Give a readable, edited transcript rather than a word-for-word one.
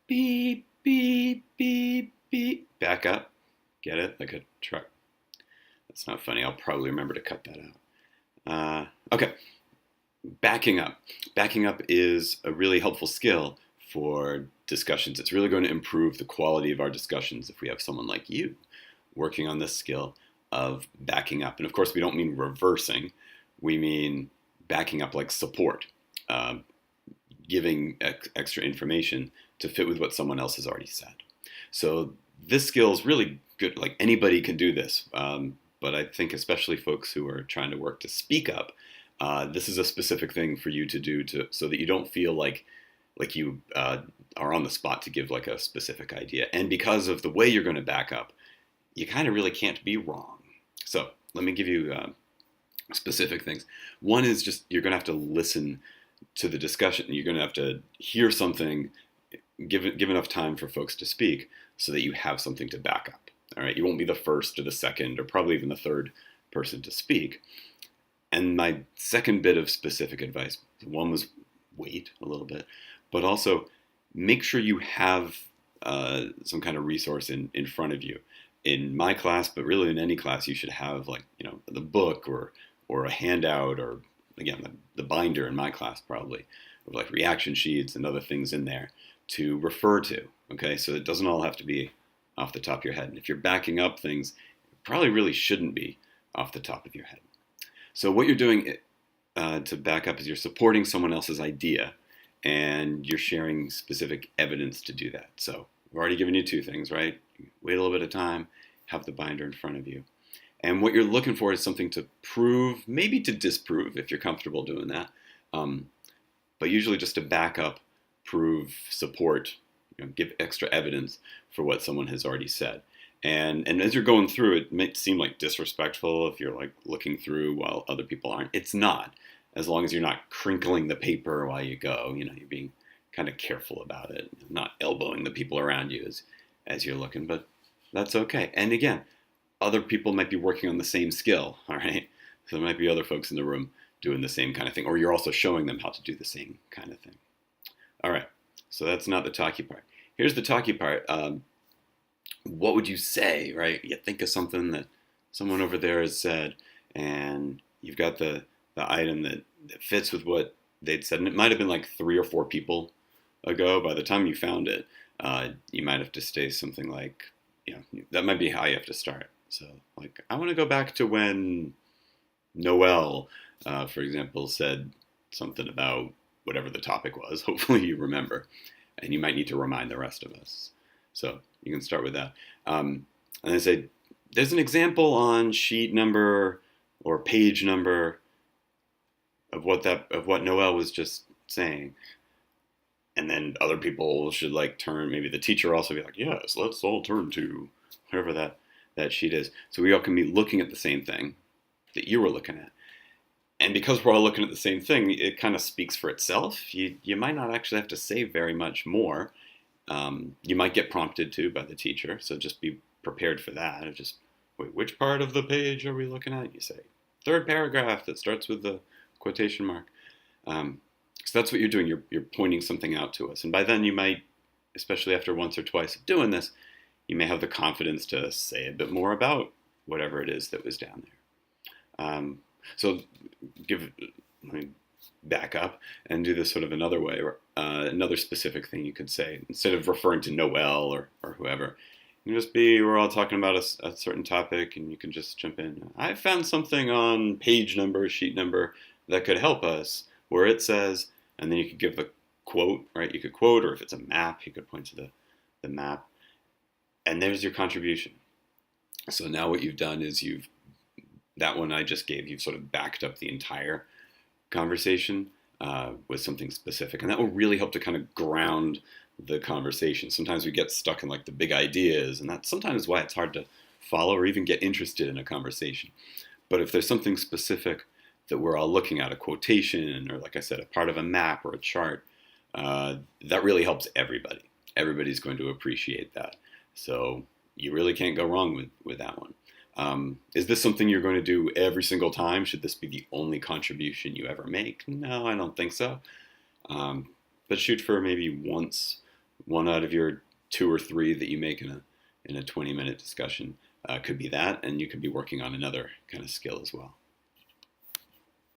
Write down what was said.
beep, beep, beep, beep. Back up. Get it? Like a truck. That's not funny. I'll probably remember to cut that out. Okay, backing up. Backing up is a really helpful skill for discussions. It's really going to improve the quality of our discussions if we have someone like you working on this skill of backing up. And of course, we don't mean reversing, we mean backing up like support, uh, giving extra information to fit with what someone else has already said. So this skill is really good. Like anybody can do this, but I think especially folks who are trying to work to speak up, this is a specific thing for you to do to so that you don't feel like you are on the spot to give like a specific idea. And because of the way you're going to back up, you kind of really can't be wrong. So let me give you specific things. One is just you're going to have to listen to the discussion. You're going to have to hear something, give enough time for folks to speak so that you have something to back up. All right, you won't be the first or the second or probably even the third person to speak. And my second bit of specific advice, one was wait a little bit, but also make sure you have some kind of resource in front of you. In my class, but really in any class, you should have like, the book or a handout or again, the binder in my class probably of like reaction sheets and other things in there to refer to. Okay, so it doesn't all have to be off the top of your head. And if you're backing up things, it probably really shouldn't be off the top of your head. So what you're doing to back up is you're supporting someone else's idea and you're sharing specific evidence to do that. So I've already given you two things, right? Wait a little bit of time, have the binder in front of you. And what you're looking for is something to prove, maybe to disprove if you're comfortable doing that, but usually just to back up, prove, support, give extra evidence for what someone has already said. And as you're going through, it might seem like disrespectful if you're like looking through while other people aren't. It's not, as long as you're not crinkling the paper while you go. You're being kind of careful about it, not elbowing the people around you as you're looking, but that's okay. And again, other people might be working on the same skill, all right? So there might be other folks in the room doing the same kind of thing, or you're also showing them how to do the same kind of thing. All right, so that's not the talky part. Here's the talky part. What would you say, right? You think of something that someone over there has said, and you've got the item that fits with what they'd said, and it might have been like 3 or 4 people ago. By the time you found it, you might have to say something like, that might be how you have to start. So, like, I want to go back to when Noel, for example, said something about whatever the topic was. Hopefully you remember. And you might need to remind the rest of us. So you can start with that. And I say, there's an example on sheet number or page number of what Noel was just saying. And then other people should like turn, maybe the teacher also be like, yes, let's all turn to whatever that sheet is. So we all can be looking at the same thing that you were looking at. And because we're all looking at the same thing, it kind of speaks for itself. You might not actually have to say very much more. You might get prompted to by the teacher, so just be prepared for that. Just, wait, which part of the page are we looking at? You say, third paragraph that starts with the quotation mark. So that's what you're doing. You're pointing something out to us. And by then you might, especially after once or twice of doing this, you may have the confidence to say a bit more about whatever it is that was down there. So let me back up and do this sort of another way, or another specific thing you could say. Instead of referring to Noel or whoever, you can just be, we're all talking about a certain topic, and you can just jump in. I found something on page number, sheet number, that could help us, where it says, and then you could give the quote, right? You could quote, or if it's a map, you could point to the map. And there's your contribution. So now what you've done is that one I just gave, you've sort of backed up the entire conversation with something specific. And that will really help to kind of ground the conversation. Sometimes we get stuck in like the big ideas, and that's sometimes why it's hard to follow or even get interested in a conversation. But if there's something specific that we're all looking at, a quotation, or like I said, a part of a map or a chart, that really helps everybody. Everybody's going to appreciate that. So you really can't go wrong with that one. Is this something you're going to do every single time? Should this be the only contribution you ever make? No, I don't think so. But shoot for maybe once One out of your two or three that you make in a 20-minute discussion could be that, and you could be working on another kind of skill as well.